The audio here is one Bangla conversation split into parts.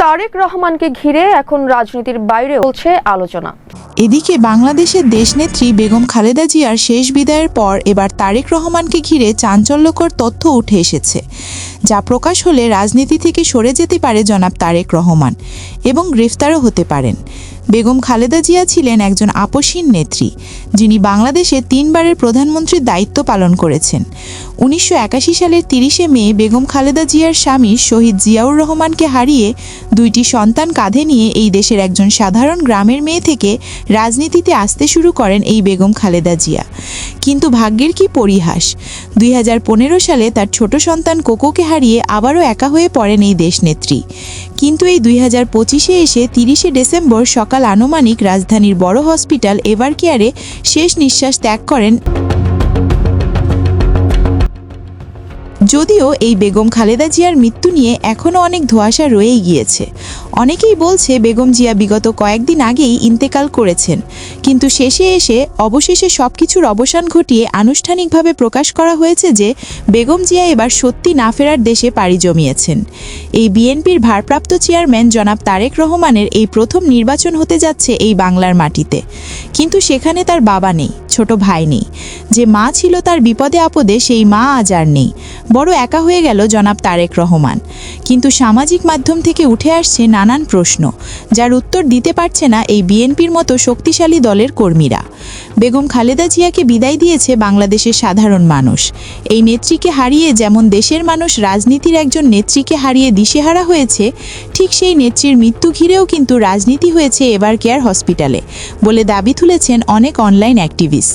তারেক রহমানকে ঘিরে এখন রাজনীতির বাইরে চলছে আলোচনা। এদিকে বাংলাদেশের দেশনেত্রী বেগম খালেদা জিয়ার শেষ বিদায়ের পর এবার তারেক রহমানকে ঘিরে চাঞ্চল্যকর তথ্য উঠে এসেছে, যা প্রকাশ হলে রাজনীতি থেকে সরে যেতে পারে জনাব তারেক রহমান এবং গ্রেফতারও হতে পারেন। বেগম খালেদা জিয়া ছিলেন একজন আপসহীন নেত্রী, যিনি বাংলাদেশে 3 বারের প্রধানমন্ত্রীর দায়িত্ব পালন করেছেন। 1981 সালের 30শে মে বেগম খালেদা জিয়ার স্বামী শহীদ জিয়াউর রহমানকে হারিয়ে 2টি সন্তান কাঁধে নিয়ে এই দেশের একজন সাধারণ গ্রামের মেয়ে থেকে রাজনীতিতে আসতে শুরু করেন এই বেগম খালেদা জিয়া। কিন্তু ভাগ্যের কি পরিহাস, 2015 সালে তার ছোট সন্তান কোকোকে হারিয়ে আবারও একা হয়ে পড়েন এই দেশনেত্রী। কিন্তু এই 2025-এ এসে 30শে ডিসেম্বর সকাল আনুমানিক রাজধানীর বড় হসপিটাল এভারকেয়ারে শেষ নিঃশ্বাস ত্যাগ করেন। যদিও এই বেগম খালেদা জিয়ার মৃত্যু নিয়ে এখনও অনেক ধোঁয়াশা রয়েই গিয়েছে। অনেকেই বলছে বেগম জিয়া বিগত কয়েকদিন আগেই ইন্তেকাল করেছেন, কিন্তু শেষে এসে অবশেষে সবকিছুর অবসান ঘটিয়ে আনুষ্ঠানিকভাবে প্রকাশ করা হয়েছে যে বেগম জিয়া এবার সত্যি না ফেরার দেশে পাড়ি জমিয়েছেন। এই বিএনপির ভারপ্রাপ্ত চেয়ারম্যান জনাব তারেক রহমানের এই প্রথম নির্বাচন হতে যাচ্ছে এই বাংলার মাটিতে, কিন্তু সেখানে তার বাবা নেই, ছোট ভাই নেই। যে মা ছিল তার বিপদে আপদে, সেই মা আজ আর নেই। বড় একা হয়ে গেল জনাব তারেক রহমান। কিন্তু সামাজিক মাধ্যম থেকে উঠে আসছে নানান প্রশ্ন, যার উত্তর দিতে পারছে না এই বিএনপির মতো শক্তিশালী দলের কর্মীরা। বেগম খালেদা জিয়াকে বিদায় দিয়েছে বাংলাদেশের সাধারণ মানুষ। এই নেত্রীকে হারিয়ে যেমন দেশের মানুষ রাজনীতির একজন নেত্রীকে হারিয়ে দিশেহারা হয়েছে, ঠিক সেই নেত্রীর মৃত্যু ঘিরেও কিন্তু রাজনীতি হয়েছে এভারকেয়ার হসপিটালে বলে দাবি তুলেছেন অনেক অনলাইন অ্যাক্টিভিস্ট।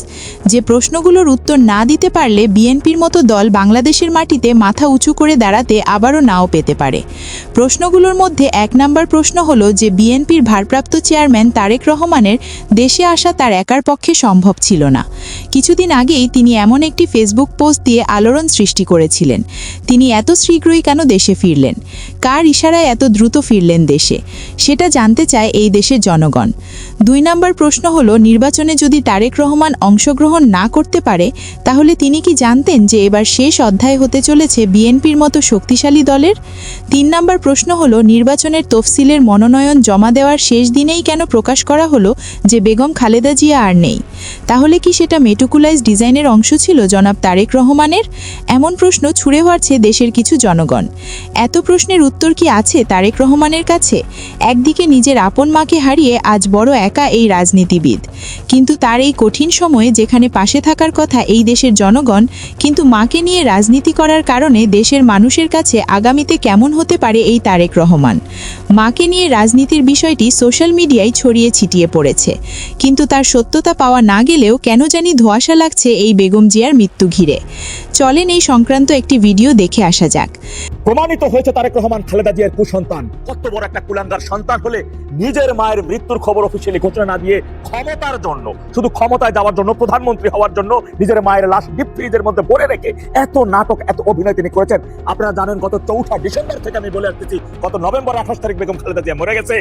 যে প্রশ্নগুলোর উত্তর না দিতে পারলে বিএনপির মতো দল বাংলাদেশের মাটিতে মাথা উঁচু করে দাঁড়াতে আবারও নাও পেতে পারে। প্রশ্নগুলোর মধ্যে 1 নম্বর প্রশ্ন হলো যে বিএনপির ভারপ্রাপ্ত চেয়ারম্যান তারেক রহমানের দেশে আসা তার একার পক্ষে সম্ভব ছিল না। কিছুদিন আগেই তিনি এমন একটি ফেসবুক পোস্ট দিয়ে আলোড়ন সৃষ্টি করেছিলেন। তিনি এত শীঘ্রই কেন দেশে ফিরলেন, কার ইশারায় এত দ্রুত ফিরলেন দেশে, সেটা জানতে চায় এই দেশের জনগণ। 2 নম্বর প্রশ্ন হলো নির্বাচনে যদি তারেক রহমান অংশগ্রহণ না করতে পারে, তাহলে তিনি কি জানতেন যে এবার শেষ অধ্যায় হতে চলেছে বিএনপির মতো শক্তিশালী দলের? 3 নম্বর প্রশ্ন হলো নির্বাচনের তফসিলের মনোনয়ন জমা দেওয়ার শেষ দিনেই কেন প্রকাশ করা হলো যে বেগম খালেদা জিয়া আর নেই? তাহলে কি সেটা মেটিকুলাইজ ডিজাইনের অংশ ছিল জনাব তারেক রহমানের? এমন প্রশ্ন ছুড়ে হওয়াছে দেশের কিছু জনগণ। এত প্রশ্নের উত্তর কি আছে তারেক রহমানের কাছে? একদিকে নিজের আপন মাকে হারিয়ে আজ বড় একা এই রাজনীতিবিদ, কিন্তু তার এই কঠিন সময়ে যেখানে পাশে থাকার কথা এই দেশের জনগণ, কিন্তু মাকে নিয়ে রাজনীতি করার কারণে দেশের মানুষের কাছে আগামীতে কেমন হতে পারে এই তারেক রহমান? মাকে নিয়ে রাজনীতির বিষয়টি সোশ্যাল মিডিয়ায় ছড়িয়ে ছিটিয়ে পড়েছে, কিন্তু তার সত্যতা পাওয়া না গেলেও কেন জানি ধোঁয়াশা লাগছে এই বেগম জিয়ার মৃত্যু ঘিরে। চলেন এই সংক্রান্ত একটি ভিডিও দেখে আসা যাক। প্রমাণিত হয়েছে তারেক রহমান খালেদা জিয়ার কুসন্তান। কত বড় একটা কুলাঙ্গার সন্তান হলে নিজের মায়ের মৃত্যুর খবর অফিসিয়ালি ঘোষণা না দিয়ে ক্ষমতার জন্য, শুধু ক্ষমতায় যাওয়ার জন্য, প্রধানমন্ত্রী হওয়ার জন্য নিজের মায়ের লাশ ডিপ ফ্রিজের মধ্যে ভরে রেখে এত নাটক, এত অভিনয় তিনি করেছেন। আপনারা জানেন গত 4 ডিসেম্বর থেকে আমি বলে আসতেছি, গত নভেম্বর 28 তারিখ বেগম খালেদা জিয়া মরে গেছে।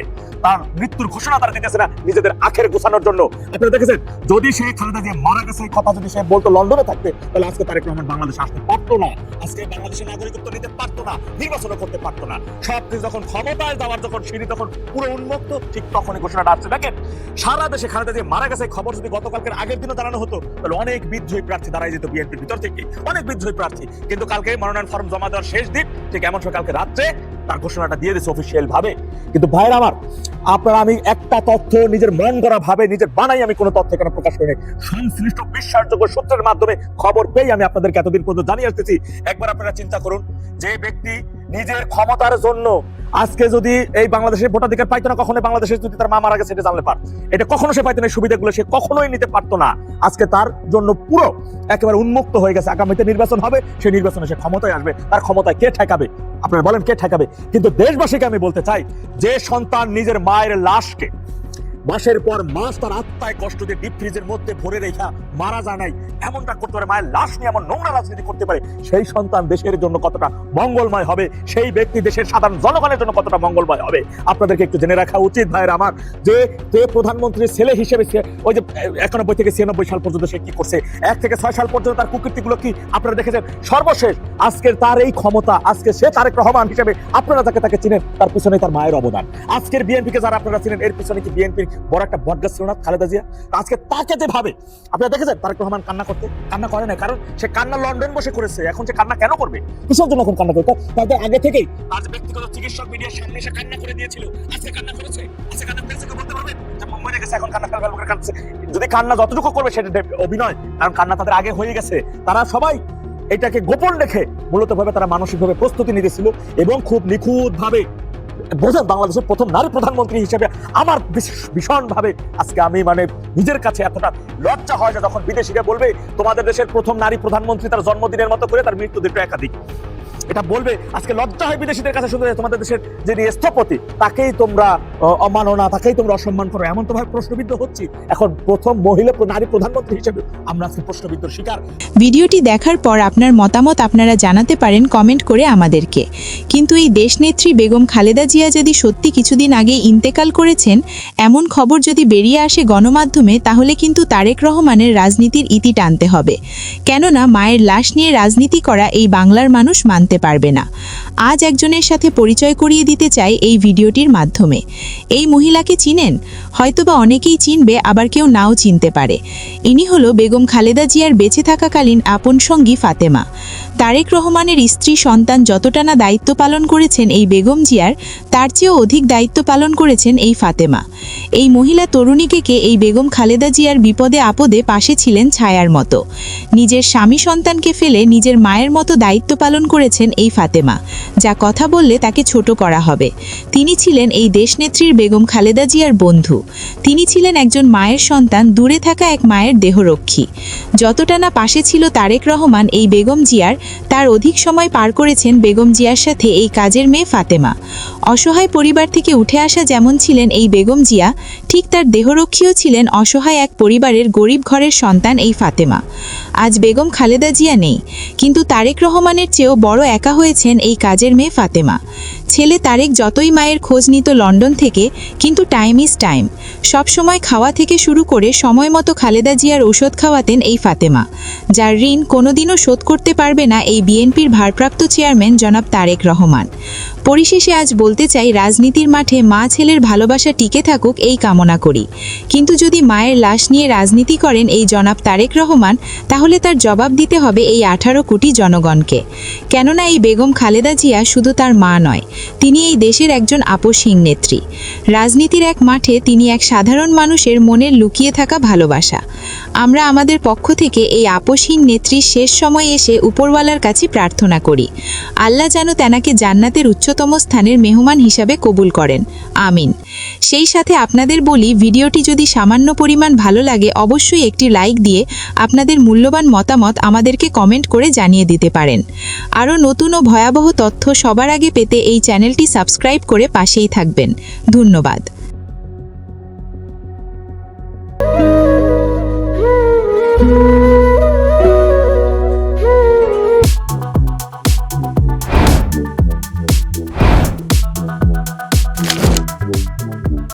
তার মৃত্যুর ঘোষণা তারা দিতেছে না নিজেদের আখের গোছানোর জন্য। আপনারা দেখেছেন, যদি সেই খালেদা জিয়া মারা গেছে এই কথা যদি সে বলতো লন্ডনে থাকতে, তাহলে আজকে তারেক রহমান বাংলাদেশে আসতে পারতো না, আজকে বাংলাদেশের নাগরিকত্ব নিতে পারতো না, নির্বাচন করতে পারতো না। সবকিছু যখন ক্ষমতায় যাওয়ার যখন সিঁড়ি তখন পুরো উন্মুক্ত, ঠিক তখনই ঘোষণাটা আসছে। দেখেন, সারা দেশে খালেদা জিয়া মারা গেছে খবর যদি গতকালকের আগের দিনও জানানো হতো, তাহলে অনেক বিদ্রোহী প্রার্থী দাঁড়ায় যেত বিএনপির ভিতর থেকে, অনেক বিদ্রোহী প্রার্থী। কিন্তু কালকে মনোনয়ন ফর্ম জমা দেওয়ার শেষ দিন, ঠিক এমন সময় কালকে রাত্রে তার ঘোষণাটা দিয়ে দিয়েছে অফিসিয়াল ভাবে। কিন্তু ভাইরা আমার, আপনারা, আমি একটা তথ্য নিজের মন গড়া ভাবে নিজের বানাই আমি কোনো তথ্য এখানে প্রকাশ করি, সংশ্লিষ্ট বিশ্বাসযোগ্য সূত্রের মাধ্যমে খবর পেয়ে আমি আপনাদেরকে এতদিন পর্যন্ত জানিয়ে আসতেছি। একবার আপনারা চিন্তা করুন, যে ব্যক্তি নিজের ক্ষমতার জন্য আজকে যদি এই বাংলাদেশের ভোটাধিকার পাইতো না, কখনোই বাংলাদেশে যদি তার মা মারা গেছে এটা জানলে পার, এটা কখনো সে পাইতো না, সুবিধাগুলো সে কখনোই নিতে পারতো না। আজকে তার জন্য পুরো একেবারে উন্মুক্ত হয়ে গেছে। আগামীতে নির্বাচন হবে, সেই নির্বাচনে সে ক্ষমতায় আসবে, তার ক্ষমতায় কে ঠেকাবে? আপনারা বলেন কে ঠেকাবে? কিন্তু দেশবাসীকে আমি বলতে চাই, যে সন্তান নিজের মায়ের লাশকে মাসের পর মাস তার আত্মায় কষ্ট দিয়ে ডিপ ফ্রিজের মধ্যে ভরে রেখা মারা যায় নাই, এমনটা করতে পারে, মায়ের লাশ নিয়ে এমন নোংরা রাজনীতি করতে পারে, সেই সন্তান দেশের জন্য কতটা মঙ্গলময় হবে, সেই ব্যক্তি দেশের সাধারণ জনগণের জন্য কতটা মঙ্গলময় হবে। আপনাদেরকে একটু জেনে রাখা উচিত ভাইয়ের আমার, যে প্রধানমন্ত্রীর ছেলে হিসেবে ওই যে 91 থেকে 96 সাল পর্যন্ত সে কি করছে, 1 থেকে 6 সাল পর্যন্ত তার কুকীর্তিগুলো কি আপনারা দেখেছেন। সর্বশেষ আজকের তার এই ক্ষমতা, আজকে সে তারেক রহমান হিসেবে আপনারা তাকে চিনেন, তার পিছনে তার মায়ের অবদান। আজকের বিএনপিকে যারা আপনারা চিনেন, এর পিছনে কি বিএনপির বড় একটা বটগাছ ছিল না, খালেদা জিয়া? আজকে তাকে যে ভাবে আপনারা দেখেছেন তারেক রহমান কান্না করে না, কারণ সে কান্না লন্ডন বসে করেছে। এখন সে কান্না কেন করবে, কিসের জন্য এখন কান্না করবে? তাদের আগে থেকেই তার যে ব্যক্তিগত চিকিৎসক মিডিয়ার সামনে এসে কান্না করে দিয়েছিল, আজকে কান্না করেছে, আজকে কান্না করেছে, বলতে পারবেন যে মরে গেছে, এখন কান্না করে কাঁদছে। যদি কান্না যতটুকু করবে সেটা অভিনয়, কারণ কান্না তাদের আগে হয়ে গেছে। তারা সবাই এটাকে গোপন রেখে মূলত ভাবে তারা মানসিকভাবে প্রস্তুতি নিতেছিল এবং খুব নিখুঁত ভাবে বোঝেন, বাংলাদেশের প্রথম নারী প্রধানমন্ত্রী হিসেবে আমার ভীষণ ভাবে আজকে আমি নিজের কাছে এতটা লজ্জা হয় যে যখন বিদেশিরা বলবে তোমাদের দেশের প্রথম নারী প্রধানমন্ত্রী তার জন্মদিনের মতো করে তার মৃত্যু দিনটা একাধিক, এটা বলবে। আজকে লজ্জা হয় বিদেশিদের কাছে শুধু তোমাদের দেশের যিনি স্থপতি তাকেই তোমরা অমাননা, তাকেই তোমরা অসম্মান করো, এমন তো ভাবে প্রশ্নবিদ্ধ হচ্ছি। এখন প্রথম মহিলা নারী প্রধানমন্ত্রী হিসেবে আমরা আজকে প্রশ্নবিদ্ধর শিকার। ভিডিওটি দেখার পর আপনার মতামত আপনারা জানাতে পারেন কমেন্ট করে আমাদেরকে। কিন্তু এই দেশনেত্রী বেগম খালেদা জিয়া যদি সত্যি কিছুদিন আগে ইন্তেকাল করেছেন এমন খবর যদি বেরিয়ে আসে গণমাধ্যমে, তাহলে কিন্তু তারেক রহমানের রাজনীতির ইতি টানতে হবে। কেননা মায়ের লাশ নিয়ে রাজনীতি করা এই বাংলার মানুষ মানতে পারবে না। আজ একজনের সাথে পরিচয় করিয়ে দিতে চাই এই ভিডিওটির মাধ্যমে। এই মহিলাকে চিনেন? হয়তোবা অনেকেই চিনবে, আবার কেউ নাও চিনতে পারে। ইনি হলো বেগম খালেদা জিয়ার বেঁচে থাকাকালীন আপন সঙ্গী ফাতেমা। তারেক রহমানের স্ত্রী সন্তান যতটা না দায়িত্ব পালন করেছেন এই বেগম জিয়ার, তার চেয়েও অধিক দায়িত্ব পালন করেছেন এই ফাতেমা। এই মহিলা তরুণীকে এই বেগম খালেদা জিয়ার বিপদে আপদে পাশে ছিলেন ছায়ার মতো। নিজের স্বামী সন্তানকে ফেলে নিজের মায়ের মতো দায়িত্ব পালন করেছেন এই ফাতেমা। যা কথা বললে তাকে ছোট করা হবে। তিনি ছিলেন এই দেশনেত্রীর বেগম খালেদা জিয়ার বন্ধু। তিনি ছিলেন একজন মায়ের সন্তান, দূরে থাকা এক মায়ের দেহরক্ষী। যতটা না পাশে ছিল তারেক রহমান এই বেগম জিয়ার, তার অধিক সময় পার করেছেন বেগম জিয়ার সাথে এই কাজের মেয়ে ফাতেমা। অসহায় পরিবার থেকে উঠে আসা যেমন ছিলেন এই বেগম জিয়া, ঠিক তার দেহরক্ষীও ছিলেন অসহায় এক পরিবারের গরিব ঘরের সন্তান এই ফাতেমা। আজ বেগম খালেদা জিয়া নেই, কিন্তু তারেক রহমানের চেয়েও বড় একা হয়েছেন এই কাজের মেয়ে ফাতেমা। ছেলে তারেক যতই মায়ের খোঁজ নিত লন্ডন থেকে, কিন্তু টাইম ইজ টাইম। সবসময় খাওয়া থেকে শুরু করে সময় মতো খালেদা জিয়ার ওষুধ খাওয়াতেন এই ফাতেমা, যার ঋণ কোনোদিনও শোধ করতে পারবে না এই বিএনপির ভারপ্রাপ্ত চেয়ারম্যান জনাব তারেক রহমান। পরিশেষে আজ বলতে চাই, রাজনীতির মাঠে মা ছেলের ভালোবাসা টিকে থাকুক এই কামনা করি। কিন্তু যদি মায়ের লাশ নিয়ে রাজনীতি করেন এই জনাব তারেক রহমান, তাহলে তার জবাব দিতে হবে এই 18 কোটি জনগণকে। কেননা এই বেগম খালেদা জিয়া শুধু তার মা নয়, তিনি এই দেশের একজন আপসহীন নেত্রী। রাজনীতির এক মাঠে তিনি এক সাধারণ মানুষের মনের লুকিয়ে থাকা ভালোবাসা। আমরা আমাদের পক্ষ থেকে এই আপসহীন নেত্রীর শেষ সময়ে এসে উপরওয়ালার কাছে প্রার্থনা করি, আল্লাহ যেন তেনাকে জান্নাতের উচ্চতম স্থানের মেহমান হিসাবে কবুল করেন, আমিন। সেই সাথে আপনাদের বলি, ভিডিওটি যদি সামান্য পরিমাণ ভালো লাগে অবশ্যই একটি লাইক দিয়ে আপনাদের মূল্যবান মতামত আমাদেরকে কমেন্ট করে জানিয়ে দিতে পারেন। আরও নতুন ও ভয়াবহ তথ্য সবার আগে পেতে এই চ্যানেলটি সাবস্ক্রাইব করে পাশেই থাকবেন। ধন্যবাদ।